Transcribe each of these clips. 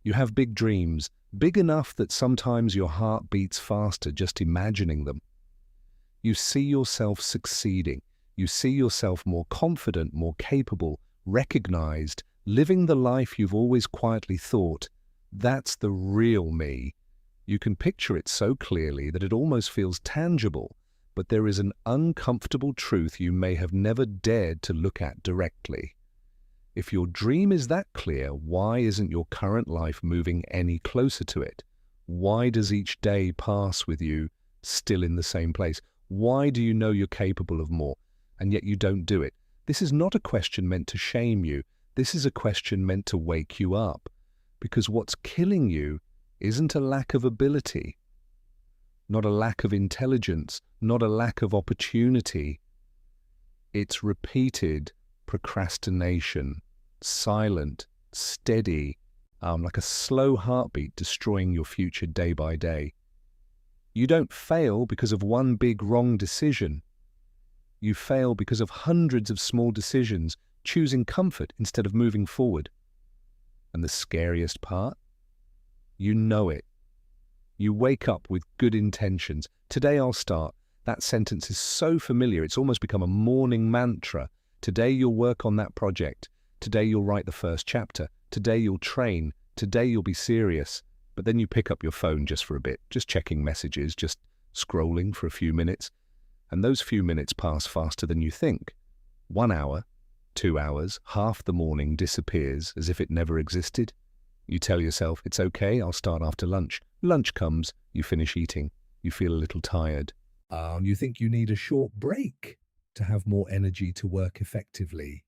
You have big dreams, big enough that sometimes your heart beats faster just imagining them. You see yourself succeeding. You see yourself more confident, more capable, recognized, living the life you've always quietly thought, that's the real me. You can picture it so clearly that it almost feels tangible, but there is an uncomfortable truth you may have never dared to look at directly. If your dream is that clear, why isn't your current life moving any closer to it? Why does each day pass with you still in the same place? Why do you know you're capable of more, and yet you don't do it? This is not a question meant to shame you. This is a question meant to wake you up, because what's killing you isn't a lack of ability, not a lack of intelligence, not a lack of opportunity. It's repeated procrastination, silent, steady, like a slow heartbeat destroying your future day by day. You don't fail because of one big wrong decision. You fail because of hundreds of small decisions, choosing comfort instead of moving forward. And the scariest part? You know it. You wake up with good intentions. Today I'll start. That sentence is so familiar, it's almost become a morning mantra. Today you'll work on that project. Today you'll write the first chapter. Today you'll train. Today you'll be serious. But then you pick up your phone just for a bit, just checking messages, just scrolling for a few minutes. And those few minutes pass faster than you think. 1 hour, 2 hours, half the morning disappears as if it never existed. You tell yourself, it's okay, I'll start after lunch. Lunch comes, you finish eating, you feel a little tired. You think you need a short break to have more energy to work effectively.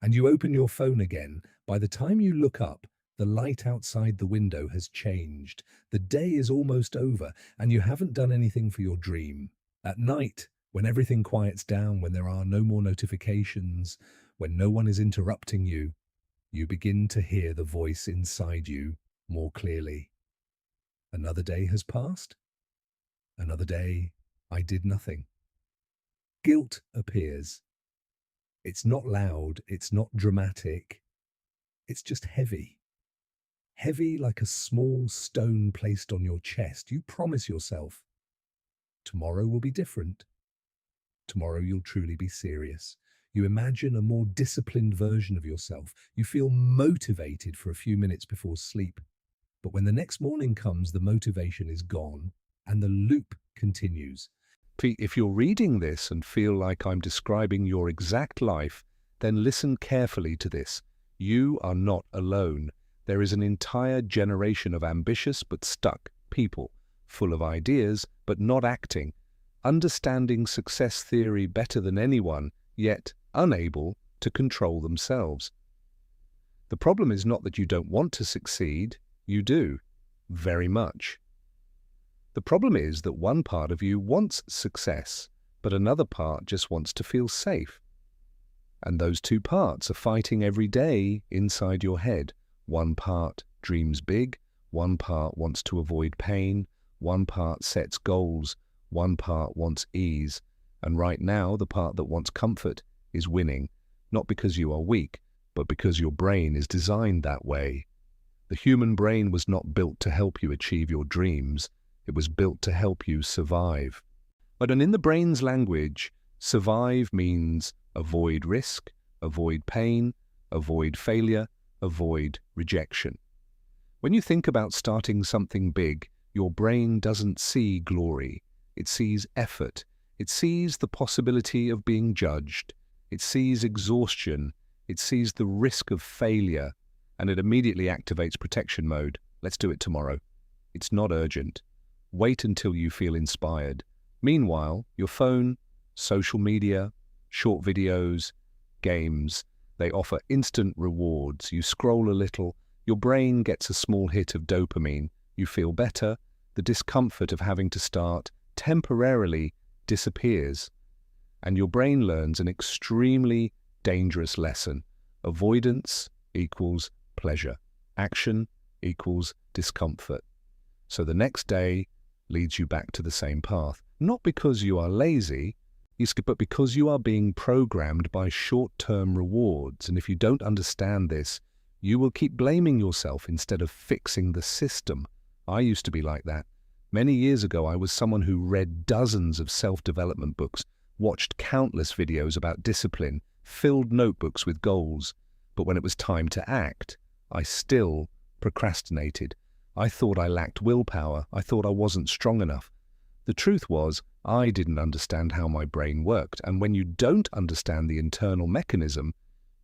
And you open your phone again. By the time you look up, the light outside the window has changed. The day is almost over, and you haven't done anything for your dream. At night, when everything quiets down, when there are no more notifications, when no one is interrupting you, you begin to hear the voice inside you more clearly. Another day has passed. Another day, I did nothing. Guilt appears. It's not loud, it's not dramatic. It's just heavy. Heavy like a small stone placed on your chest. You promise yourself, tomorrow will be different. Tomorrow you'll truly be serious. You imagine a more disciplined version of yourself. You feel motivated for a few minutes before sleep. But when the next morning comes, the motivation is gone and the loop continues. If you're reading this and feel like I'm describing your exact life, then listen carefully to this. You are not alone. There is an entire generation of ambitious but stuck people, full of ideas but not acting, understanding success theory better than anyone, yet unable to control themselves. The problem is not that you don't want to succeed. You do, very much. The problem is that one part of you wants success, but another part just wants to feel safe. And those two parts are fighting every day inside your head. One part dreams big, one part wants to avoid pain, one part sets goals, one part wants ease. And right now, the part that wants comfort is winning, not because you are weak, but because your brain is designed that way. The human brain was not built to help you achieve your dreams. It was built to help you survive. But in the brain's language, survive means avoid risk, avoid pain, avoid failure, avoid rejection. When you think about starting something big, your brain doesn't see glory. It sees effort. It sees the possibility of being judged. It sees exhaustion. It sees the risk of failure, and it immediately activates protection mode. Let's do it tomorrow. It's not urgent. Wait until you feel inspired. Meanwhile, your phone, social media, short videos, games, they offer instant rewards. You scroll a little, your brain gets a small hit of dopamine. You feel better. The discomfort of having to start temporarily disappears. And your brain learns an extremely dangerous lesson. Avoidance equals pleasure. Action equals discomfort. So the next day leads you back to the same path. Not because you are lazy, but because you are being programmed by short-term rewards. And if you don't understand this, You will keep blaming yourself instead of fixing the system. I used to be like that. Many years ago, I was someone who read dozens of self-development books, watched countless videos about discipline, filled notebooks with goals. But when it was time to act, I still procrastinated. I thought I lacked willpower. I thought I wasn't strong enough. The truth was, I didn't understand how my brain worked. And when you don't understand the internal mechanism,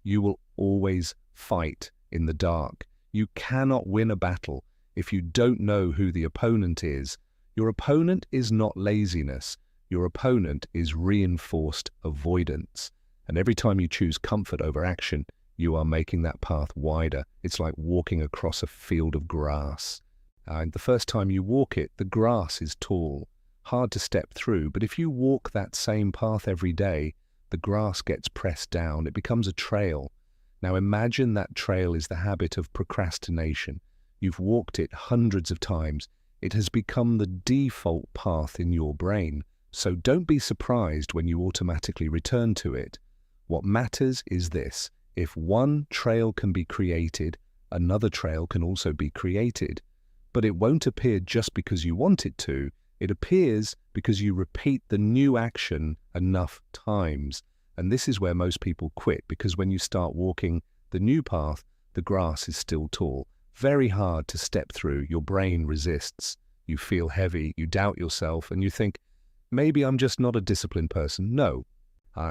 you will always fight in the dark. You cannot win a battle if you don't know who the opponent is. Your opponent is not laziness. Your opponent is reinforced avoidance. And every time you choose comfort over action, you are making that path wider. It's like walking across a field of grass. And the first time you walk it, the grass is tall, hard to step through. But if you walk that same path every day, the grass gets pressed down. It becomes a trail. Now imagine that trail is the habit of procrastination. You've walked it hundreds of times. It has become the default path in your brain. So don't be surprised when you automatically return to it. What matters is this: if one trail can be created, another trail can also be created. But it won't appear just because you want it to. It appears because you repeat the new action enough times. And this is where most people quit, because when you start walking the new path, the grass is still tall, very hard to step through. Your brain resists. You feel heavy, you doubt yourself, and you think, maybe I'm just not a disciplined person. No,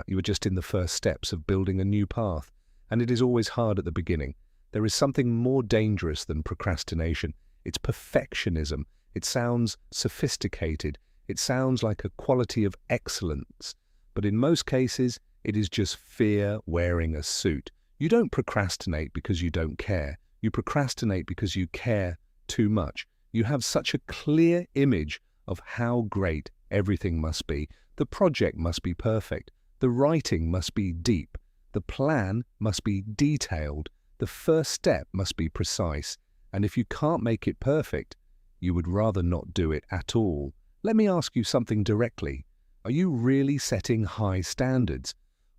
you are just in the first steps of building a new path. And it is always hard at the beginning. There is something more dangerous than procrastination. It's perfectionism. It sounds sophisticated. It sounds like a quality of excellence. But in most cases, it is just fear wearing a suit. You don't procrastinate because you don't care. You procrastinate because you care too much. You have such a clear image of how great everything must be. The project must be perfect. The writing must be deep. The plan must be detailed. The first step must be precise. And if you can't make it perfect, you would rather not do it at all. Let me ask you something directly. Are you really setting high standards?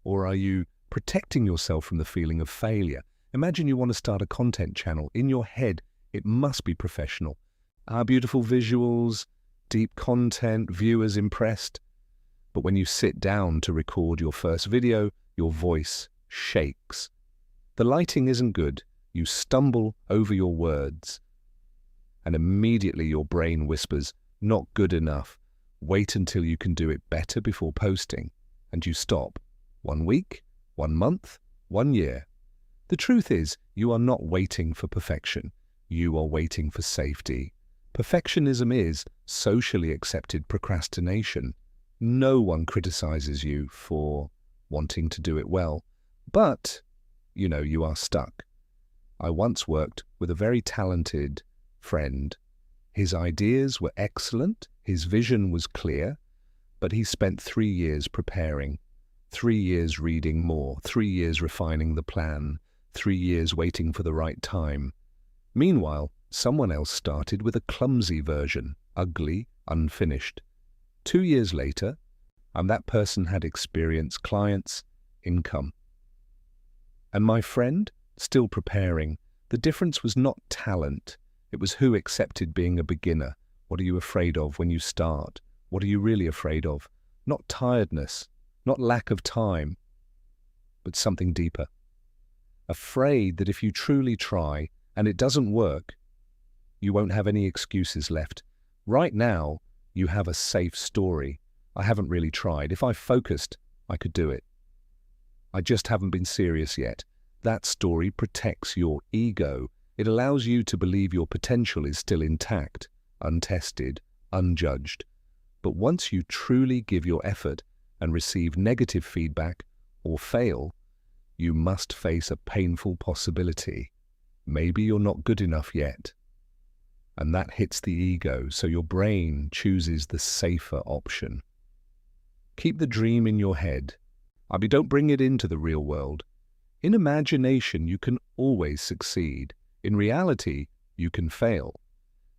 Or are you protecting yourself from the feeling of failure? Imagine you want to start a content channel. In your head, it must be professional. Beautiful visuals, deep content, viewers impressed. But when you sit down to record your first video, your voice shakes. The lighting isn't good. You stumble over your words. And immediately your brain whispers, not good enough. Wait until you can do it better before posting. And you stop. 1 week, 1 month, 1 year. The truth is, you are not waiting for perfection. You are waiting for safety. Perfectionism is socially accepted procrastination. No one criticizes you for wanting to do it well. But, you are stuck. I once worked with a very talented friend. His ideas were excellent, his vision was clear, but he spent 3 years preparing, 3 years reading more, 3 years refining the plan, 3 years waiting for the right time. Meanwhile, someone else started with a clumsy version, ugly, unfinished. 2 years later, and that person had experience, clients, income. And my friend, still preparing, the difference was not talent. It was who accepted being a beginner. What are you afraid of when you start? What are you really afraid of? Not tiredness, not lack of time, but something deeper. Afraid that if you truly try and it doesn't work, you won't have any excuses left. Right now, you have a safe story. I haven't really tried. If I focused, I could do it. I just haven't been serious yet. That story protects your ego. It allows you to believe your potential is still intact, untested, unjudged. But once you truly give your effort and receive negative feedback or fail, you must face a painful possibility. Maybe you're not good enough yet. And that hits the ego, so your brain chooses the safer option. Keep the dream in your head. Don't bring it into the real world. In imagination, you can always succeed. In reality, you can fail.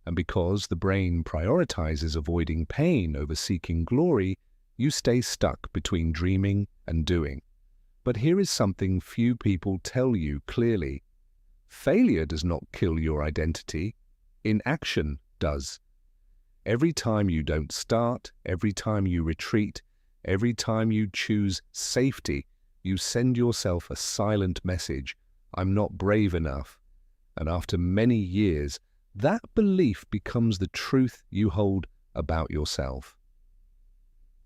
And because the brain prioritizes avoiding pain over seeking glory, you stay stuck between dreaming and doing. But here is something few people tell you clearly. Failure does not kill your identity. Inaction does. Every time you don't start, every time you retreat, every time you choose safety, you send yourself a silent message, I'm not brave enough. And after many years, that belief becomes the truth you hold about yourself.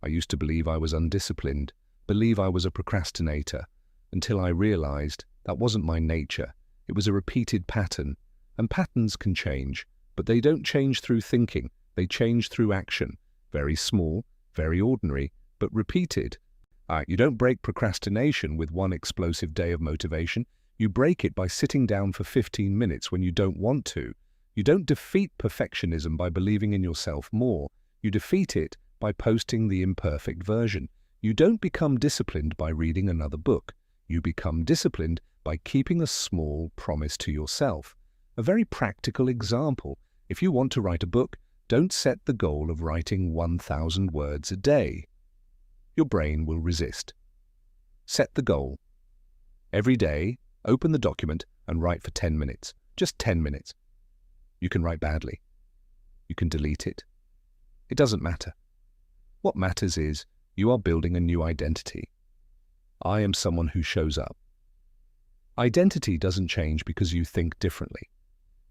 I used to believe I was undisciplined, believe I was a procrastinator, until I realized that wasn't my nature. It was a repeated pattern, and patterns can change, but they don't change through thinking. They change through action. Very small, very ordinary, but repeated. You don't break procrastination with one explosive day of motivation. You break it by sitting down for 15 minutes when you don't want to. You don't defeat perfectionism by believing in yourself more. You defeat it by posting the imperfect version. You don't become disciplined by reading another book. You become disciplined by keeping a small promise to yourself. A very practical example. If you want to write a book, don't set the goal of writing 1,000 words a day. Your brain will resist. Set the goal. Every day, open the document and write for 10 minutes. Just 10 minutes. You can write badly. You can delete it. It doesn't matter. What matters is you are building a new identity. I am someone who shows up. Identity doesn't change because you think differently.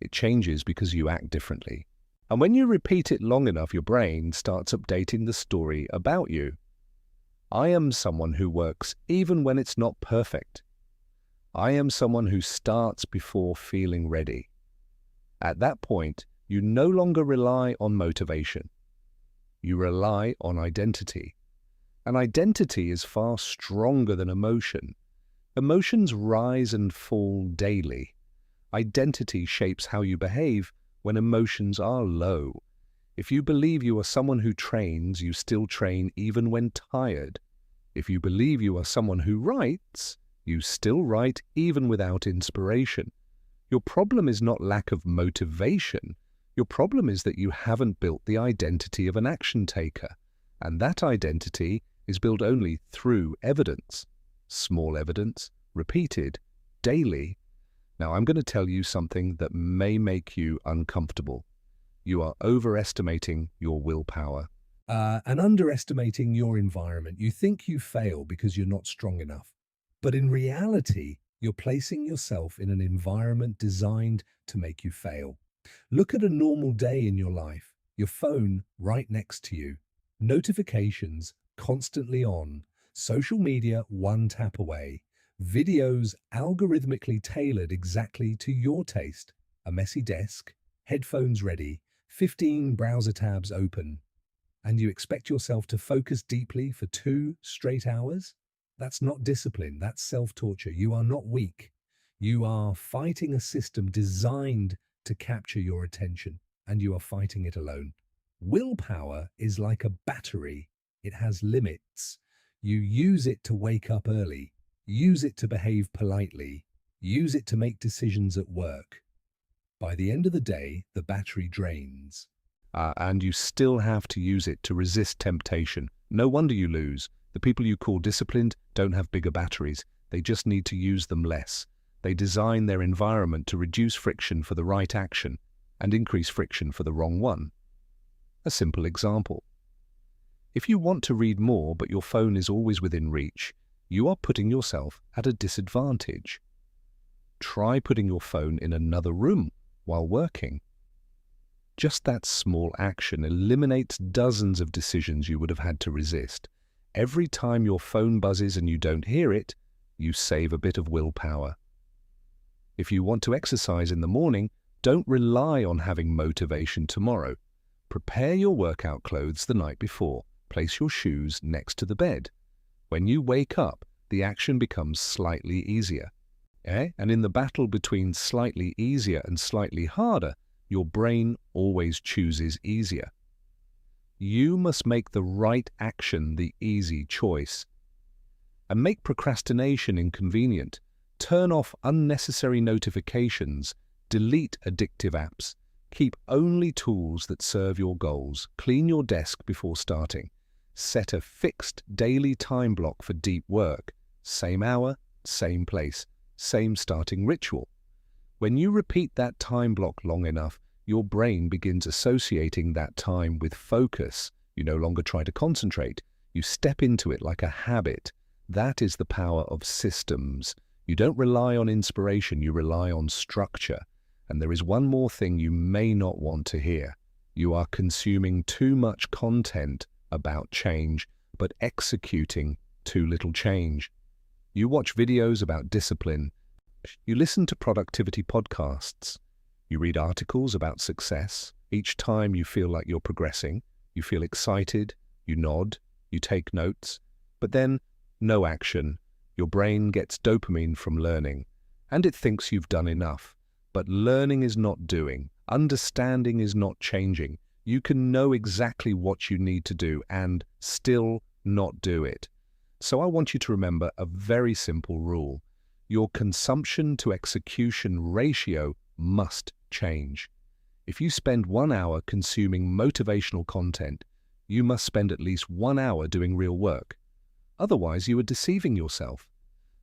It changes because you act differently. And when you repeat it long enough, your brain starts updating the story about you. I am someone who works even when it's not perfect. I am someone who starts before feeling ready. At that point, you no longer rely on motivation. You rely on identity. And identity is far stronger than emotion. Emotions rise and fall daily. Identity shapes how you behave when emotions are low. If you believe you are someone who trains, you still train even when tired. If you believe you are someone who writes, you still write even without inspiration. Your problem is not lack of motivation. Your problem is that you haven't built the identity of an action taker. And that identity is built only through evidence. Small evidence, repeated, daily. Now, I'm going to tell you something that may make you uncomfortable. You are overestimating your willpower. And underestimating your environment. You think you fail because you're not strong enough. But in reality, you're placing yourself in an environment designed to make you fail. Look at a normal day in your life. Your phone right next to you. Notifications constantly on. Social media one tap away. Videos algorithmically tailored exactly to your taste. A messy desk, headphones ready, 15 browser tabs open. And you expect yourself to focus deeply for 2 straight hours? That's not discipline, that's self-torture. You are not weak. You are fighting a system designed to capture your attention, and you are fighting it alone. Willpower is like a battery. It has limits. You use it to wake up early. Use it to behave politely. Use it to make decisions at work. By the end of the day, the battery drains. And you still have to use it to resist temptation. No wonder you lose. The people you call disciplined don't have bigger batteries. They just need to use them less. They design their environment to reduce friction for the right action and increase friction for the wrong one. A simple example. If you want to read more but your phone is always within reach, you are putting yourself at a disadvantage. Try putting your phone in another room while working. Just that small action eliminates dozens of decisions you would have had to resist. Every time your phone buzzes and you don't hear it, you save a bit of willpower. If you want to exercise in the morning, don't rely on having motivation tomorrow. Prepare your workout clothes the night before. Place your shoes next to the bed. When you wake up, the action becomes slightly easier. And in the battle between slightly easier and slightly harder, your brain always chooses easier. You must make the right action the easy choice. And make procrastination inconvenient. Turn off unnecessary notifications. Delete addictive apps. Keep only tools that serve your goals. Clean your desk before starting. Set a fixed daily time block for deep work. Same hour, same place, same starting ritual. When you repeat that time block long enough, your brain begins associating that time with focus. You no longer try to concentrate. You step into it like a habit. That is the power of systems. You don't rely on inspiration, you rely on structure. And there is one more thing you may not want to hear. You are consuming too much content about change, but executing too little change. You watch videos about discipline. You listen to productivity podcasts. You read articles about success. Each time you feel like you're progressing, you feel excited, you nod, you take notes, but then no action. Your brain gets dopamine from learning, and it thinks you've done enough. But learning is not doing. Understanding is not changing. You can know exactly what you need to do and still not do it. So I want you to remember a very simple rule. Your consumption to execution ratio must change. If you spend 1 hour consuming motivational content, you must spend at least 1 hour doing real work. Otherwise, you are deceiving yourself.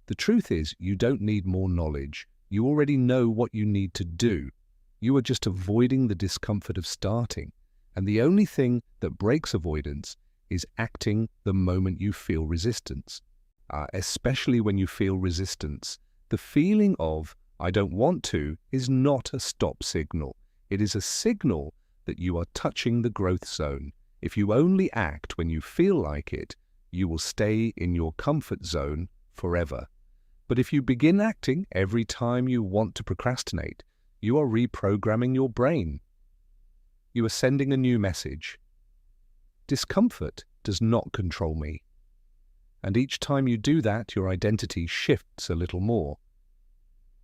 The truth is, you don't need more knowledge. You already know what you need to do. You are just avoiding the discomfort of starting. And the only thing that breaks avoidance is acting the moment you feel resistance. Especially when you feel resistance. The feeling of, I don't want to, is not a stop signal. It is a signal that you are touching the growth zone. If you only act when you feel like it, you will stay in your comfort zone forever. But if you begin acting every time you want to procrastinate, you are reprogramming your brain. You are sending a new message. Discomfort does not control me. And each time you do that, your identity shifts a little more.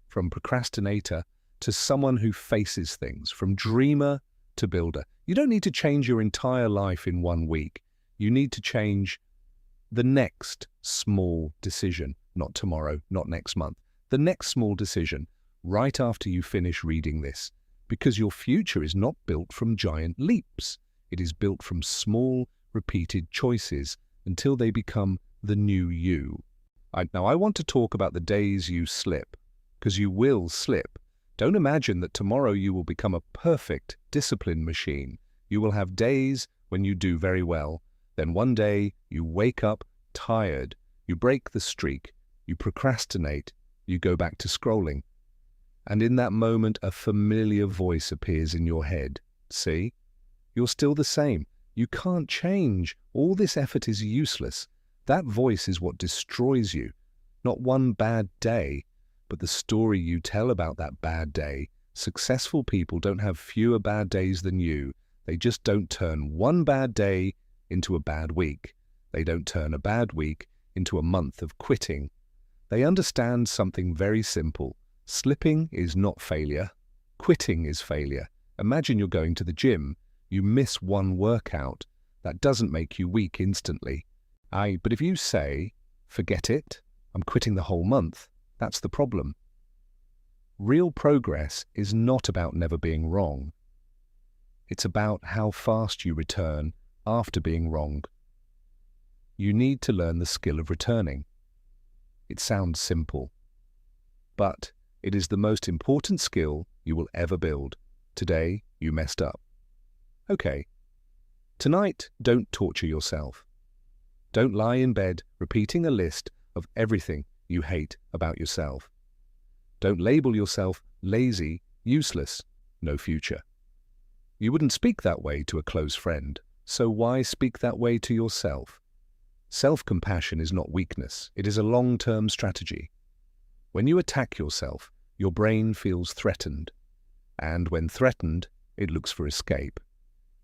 From procrastinator to someone who faces things, from dreamer to builder. You don't need to change your entire life in 1 week. You need to change the next small decision, not tomorrow, not next month. The next small decision, right after you finish reading this, because your future is not built from giant leaps. It is built from small, repeated choices until they become the new you. Now, I want to talk about the days you slip, because you will slip. Don't imagine that tomorrow you will become a perfect discipline machine. You will have days when you do very well. Then one day you wake up tired, you break the streak, you procrastinate, you go back to scrolling. And in that moment, a familiar voice appears in your head. See? You're still the same. You can't change. All this effort is useless. That voice is what destroys you. Not one bad day, but the story you tell about that bad day. Successful people don't have fewer bad days than you. They just don't turn one bad day into a bad week. They don't turn a bad week into a month of quitting. They understand something very simple. Slipping is not failure. Quitting is failure. Imagine you're going to the gym. You miss one workout. That doesn't make you weak instantly. But if you say, forget it, I'm quitting the whole month, that's the problem. Real progress is not about never being wrong. It's about how fast you return after being wrong. You need to learn the skill of returning. It sounds simple, but it is the most important skill you will ever build. Today, you messed up. Okay. Tonight, don't torture yourself. Don't lie in bed repeating a list of everything you hate about yourself. Don't label yourself lazy, useless, no future. You wouldn't speak that way to a close friend, so why speak that way to yourself? Self-compassion is not weakness, it is a long-term strategy. When you attack yourself, your brain feels threatened, and when threatened, it looks for escape.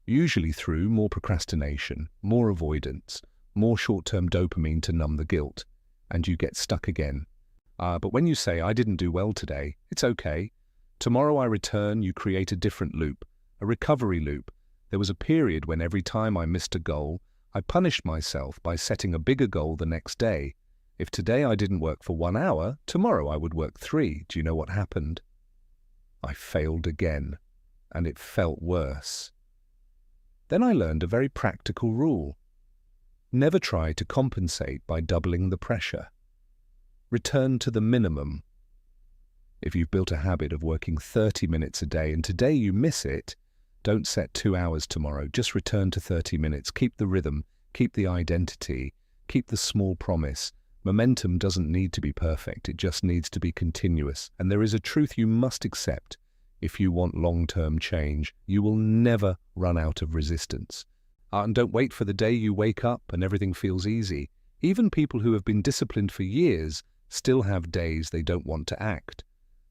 Usually through more procrastination, more avoidance, more short-term dopamine to numb the guilt, and you get stuck again. But when you say, I didn't do well today, it's okay. Tomorrow I return, you create a different loop, a recovery loop. There was a period when every time I missed a goal, I punished myself by setting a bigger goal the next day. If today I didn't work for 1 hour, tomorrow I would work 3. Do you know what happened? I failed again, and it felt worse. Then I learned a very practical rule. Never try to compensate by doubling the pressure. Return to the minimum. If you've built a habit of working 30 minutes a day and today you miss it, don't set 2 hours tomorrow. Just return to 30 minutes. Keep the rhythm, keep the identity, keep the small promise. Momentum doesn't need to be perfect. It just needs to be continuous. And there is a truth you must accept. If you want long-term change, you will never run out of resistance. And don't wait for the day you wake up and everything feels easy. Even people who have been disciplined for years still have days they don't want to act.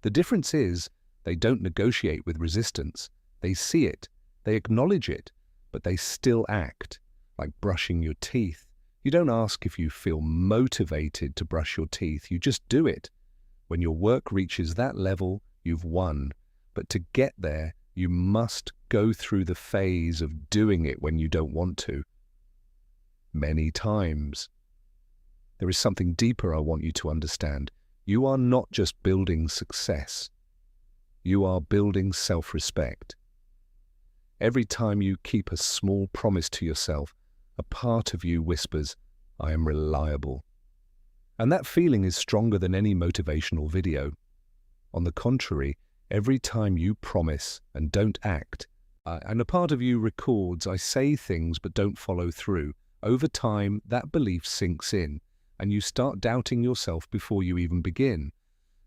The difference is they don't negotiate with resistance. They see it, they acknowledge it, but they still act. Like brushing your teeth. You don't ask if you feel motivated to brush your teeth, you just do it. When your work reaches that level, you've won. But to get there, you must go through the phase of doing it when you don't want to. Many times. There is something deeper I want you to understand. You are not just building success. You are building self-respect. Every time you keep a small promise to yourself, a part of you whispers, I am reliable. And that feeling is stronger than any motivational video. On the contrary, every time you promise and don't act, and a part of you records, I say things but don't follow through, over time that belief sinks in, and you start doubting yourself before you even begin.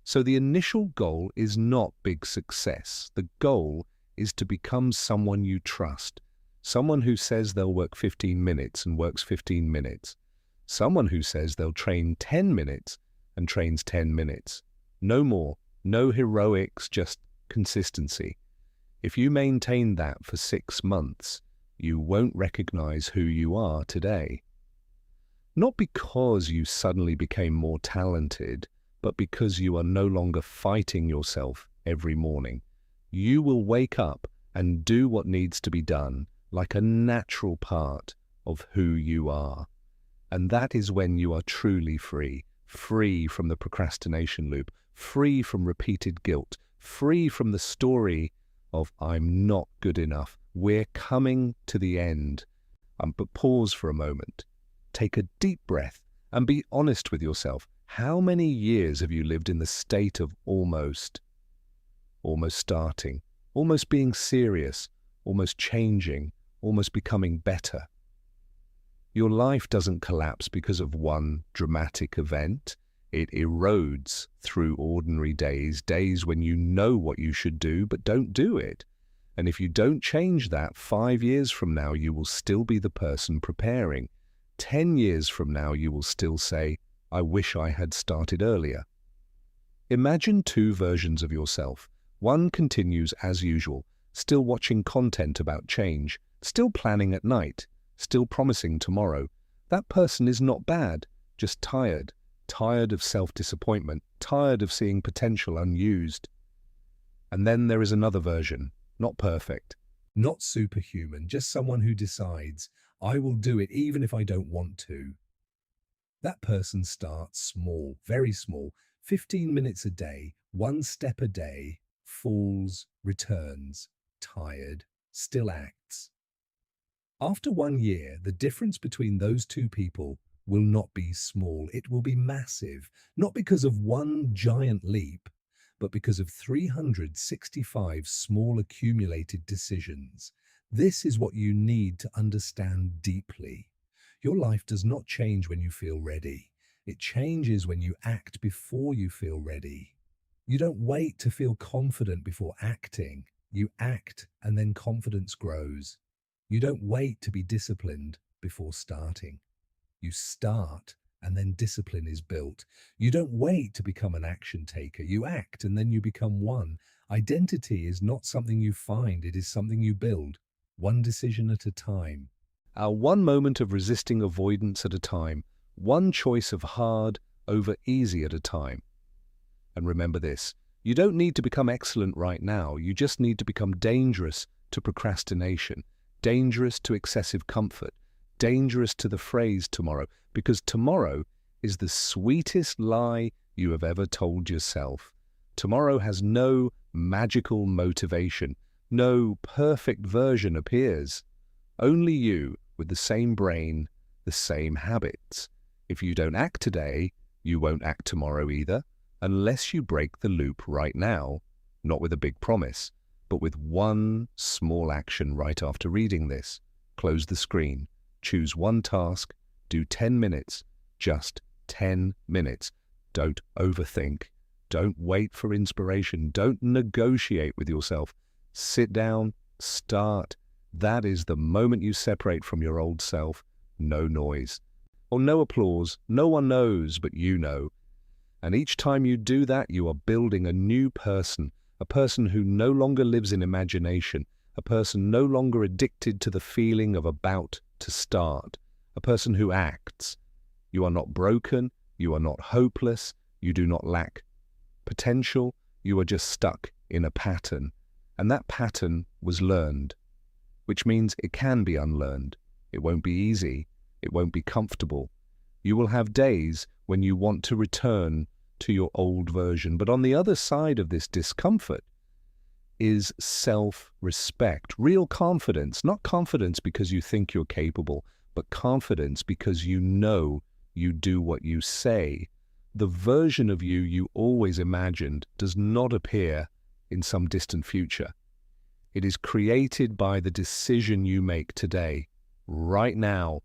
So the initial goal is not big success. The goal is to become someone you trust. Someone who says they'll work 15 minutes and works 15 minutes. Someone who says they'll train 10 minutes and trains 10 minutes. No more, no heroics, just consistency. If you maintain that for 6 months, you won't recognize who you are today. Not because you suddenly became more talented, but because you are no longer fighting yourself every morning. You will wake up and do what needs to be done like a natural part of who you are. And that is when you are truly free, free from the procrastination loop, free from repeated guilt, free from the story of I'm not good enough. We're coming to the end. But pause for a moment. Take a deep breath and be honest with yourself. How many years have you lived in the state of almost starting, almost being serious, almost changing, almost becoming better? Your life doesn't collapse because of one dramatic event. It erodes through ordinary days, days when you know what you should do but don't do it. And if you don't change that, 5 years from now you will still be the person preparing. 10 years from now you will still say, I wish I had started earlier. Imagine 2 versions of yourself. One continues as usual, still watching content about change, still planning at night, still promising tomorrow. That person is not bad, just tired. Tired of self-disappointment, tired of seeing potential unused. And then there is another version, not perfect, not superhuman, just someone who decides, I will do it even if I don't want to. That person starts small, very small, 15 minutes a day, 1 step a day, falls, returns, tired, still acts. After 1 year, the difference between those 2 people will not be small, it will be massive, not because of one giant leap, but because of 365 small accumulated decisions. This is what you need to understand deeply. Your life does not change when you feel ready. It changes when you act before you feel ready. You don't wait to feel confident before acting. You act and then confidence grows. You don't wait to be disciplined before starting. You start and then discipline is built. You don't wait to become an action taker. You act and then you become one. Identity is not something you find, it is something you build, one decision at a time. One moment of resisting avoidance at a time, one choice of hard over easy at a time. And remember this, you don't need to become excellent right now, you just need to become dangerous to procrastination, dangerous to excessive comfort, dangerous to the phrase tomorrow, because tomorrow is the sweetest lie you have ever told yourself. Tomorrow has no magical motivation, no perfect version appears. Only you with the same brain, the same habits. If you don't act today, you won't act tomorrow either. unless you break the loop right now, not with a big promise, but with one small action right after reading this. Close the screen, choose one task, do 10 minutes, just 10 minutes. Don't overthink. Don't wait for inspiration. Don't negotiate with yourself. Sit down, start. That is the moment you separate from your old self. No noise. Or no applause. No one knows, but you know. And each time you do that, you are building a new person, a person who no longer lives in imagination, a person no longer addicted to the feeling of about to start, a person who acts. You are not broken, you are not hopeless, you do not lack potential, you are just stuck in a pattern. And that pattern was learned, which means it can be unlearned. It won't be easy, it won't be comfortable. You will have days when you want to return to your old version. But on the other side of this discomfort is self-respect, real confidence. Not confidence because you think you're capable, but confidence because you know you do what you say. The version of you you always imagined does not appear in some distant future. It is created by the decision you make today, right now.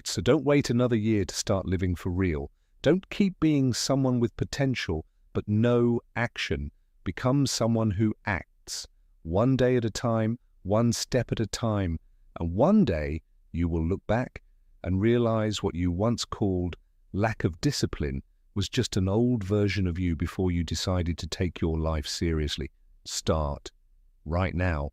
So don't wait another year to start living for real. Don't keep being someone with potential, but no action. Become someone who acts, one day at a time, one step at a time. And one day you will look back and realize what you once called lack of discipline was just an old version of you before you decided to take your life seriously. Start right now.